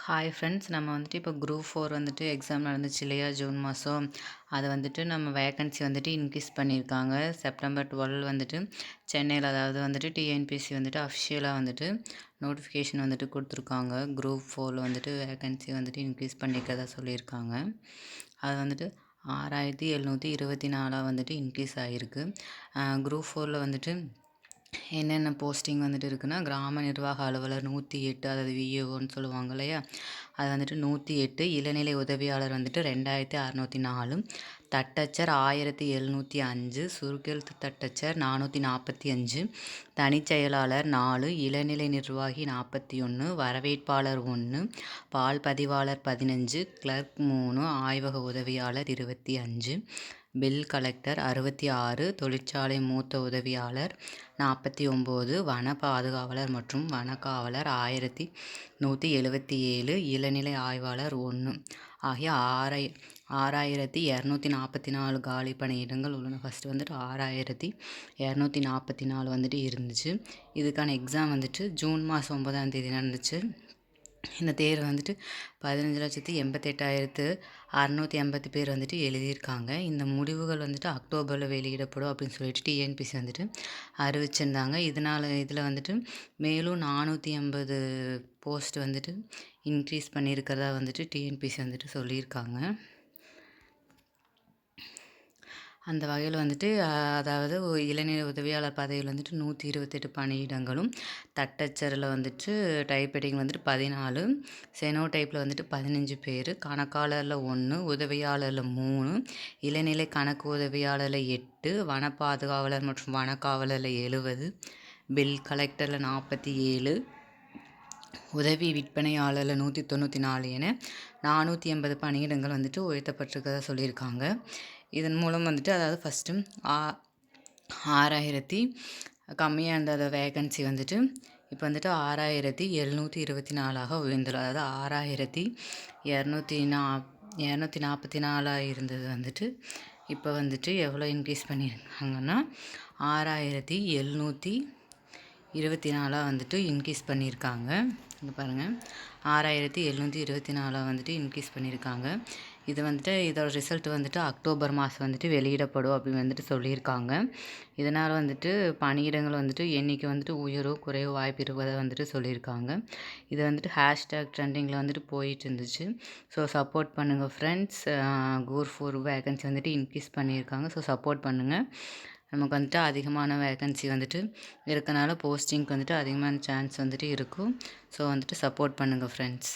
Hi friends, நம்ம வந்துட்டு இப்போ குரூப் 4 வந்துட்டு எக்ஸாம் நடந்துச்சு இல்லையா, ஜூன் மாதம். அதை வந்துட்டு நம்ம வேக்கன்சி வந்துட்டு இன்க்ரீஸ் பண்ணியிருக்காங்க. செப்டம்பர் 12 வந்துட்டு சென்னையில், அதாவது வந்துட்டு டிஎன்பிஎஸ்சி வந்துட்டு அஃபிஷியலாக வந்துட்டு நோட்டிஃபிகேஷன் வந்துட்டு கொடுத்துருக்காங்க. குரூப் 4 வந்துட்டு வேக்கன்சி வந்துட்டு இன்க்ரீஸ் பண்ணியிருக்கதா சொல்லியிருக்காங்க. அது வந்துட்டு 6724 வந்துட்டு இன்க்ரீஸ் ஆகிருக்கு. குரூப் 4 வந்துட்டு என்னென்ன போஸ்டிங் வந்துட்டு இருக்குன்னா, கிராம நிர்வாக அலுவலர் 108, அதாவது விஏஓன்னு சொல்லுவாங்க இல்லையா, அது வந்துட்டு 108. இளநிலை உதவியாளர் வந்துட்டு 2604, தட்டச்சர் 1705, சுருக்கெழுத்து தட்டச்சர் 445, தனிச்செயலாளர் 4, இளநிலை நிர்வாகி 41, வரவேற்பாளர் 1, பால் பதிவாளர் 15, கிளர்க் 3, ஆய்வக உதவியாளர் 25, பில் கலெக்டர் 66, தொழிற்சாலை மூத்த உதவியாளர் 49, வன பாதுகாவலர் மற்றும் வனக்காவலர் 1177, இளநிலை ஆய்வாளர் 1 ஆகிய 6244 காலி பணியிடங்கள் உள்ளன. ஃபஸ்ட்டு வந்துட்டு 6244 வந்துட்டு இருந்துச்சு. இதுக்கான எக்ஸாம் வந்துட்டு ஜூன் மாதம் 9ஆம் தேதி நடந்துச்சு. இந்த தேர்வு வந்துட்டு 15,88,680 பேர் வந்துட்டு எழுதியிருக்காங்க. இந்த முடிவுகள் வந்துட்டு அக்டோபரில் வெளியிடப்படும் அப்படின்னு சொல்லிட்டு டிஎன்பிசி வந்துட்டு அறிவிச்சிருந்தாங்க. இதில் வந்துட்டு மேலும் 480 போஸ்ட் வந்துட்டு இன்க்ரீஸ் பண்ணியிருக்கிறதா வந்துட்டு டிஎன்பிசி வந்துட்டு சொல்லியிருக்காங்க. அந்த வகையில் வந்துட்டு அதாவது இளநிலை உதவியாளர் பதவியில் வந்துட்டு 128 பணியிடங்களும், தட்டச்சரில் வந்துட்டு டைப்ரைட்டிங் வந்துட்டு 14, செனோ டைப்பில் வந்துட்டு 15 பேர், கணக்காளரில் 1, உதவியாளரில் 3, இளநிலை கணக்கு உதவியாளரில் 8, வன பாதுகாவலர் மற்றும் வனக்காவலரில் 70, பில் கலெக்டரில் 47, உதவி விற்பனையாளரில் 194 என 480 பணியிடங்கள் வந்துட்டு உயர்த்தப்பட்டிருக்கதா சொல்லியிருக்காங்க. இதன் மூலம் வந்துட்டு, அதாவது ஃபஸ்ட்டு 6000 கம்மியாக இருந்த அந்த வேகன்சி வந்துட்டு இப்போ வந்துட்டு 6724 உயர்ந்துடும். அதாவது 6244 இருந்தது வந்துட்டு இப்போ வந்துட்டு எவ்வளோ இன்க்ரீஸ் பண்ணியிருக்காங்கன்னா 6724 வந்துட்டு இன்க்ரீஸ் பண்ணியிருக்காங்க. இங்கே பாருங்கள், 6724 வந்துட்டு இன்க்ரீஸ் பண்ணியிருக்காங்க. இது வந்துட்டு இதோட ரிசல்ட் வந்துட்டு அக்டோபர் மாதம் வந்துட்டு வெளியிடப்படும் அப்படின்னு வந்துட்டு சொல்லியிருக்காங்க. இதனால் வந்துட்டு பணியிடங்கள் வந்துட்டு எண்ணிக்கை வந்துட்டு உயரோ குறைவோ வாய்ப்பு இருப்பதை வந்துட்டு சொல்லியிருக்காங்க. இது வந்துட்டு #ட்ரெண்டிங்கில் வந்துட்டு போயிட்டு இருந்துச்சு. ஸோ சப்போர்ட் பண்ணுங்கள் ஃப்ரெண்ட்ஸ். குரூப் 4 வேகன்சி வந்துட்டு இன்க்ரீஸ் பண்ணியிருக்காங்க. ஸோ சப்போர்ட் பண்ணுங்கள். நமக்கு வந்துட்டு அதிகமான வேகன்சி வந்துட்டு இருக்கனால போஸ்டிங்க்கு வந்துட்டு அதிகமான சான்ஸ் வந்துட்டு இருக்கும். ஸோ வந்துட்டு சப்போர்ட் பண்ணுங்கள் ஃப்ரெண்ட்ஸ்.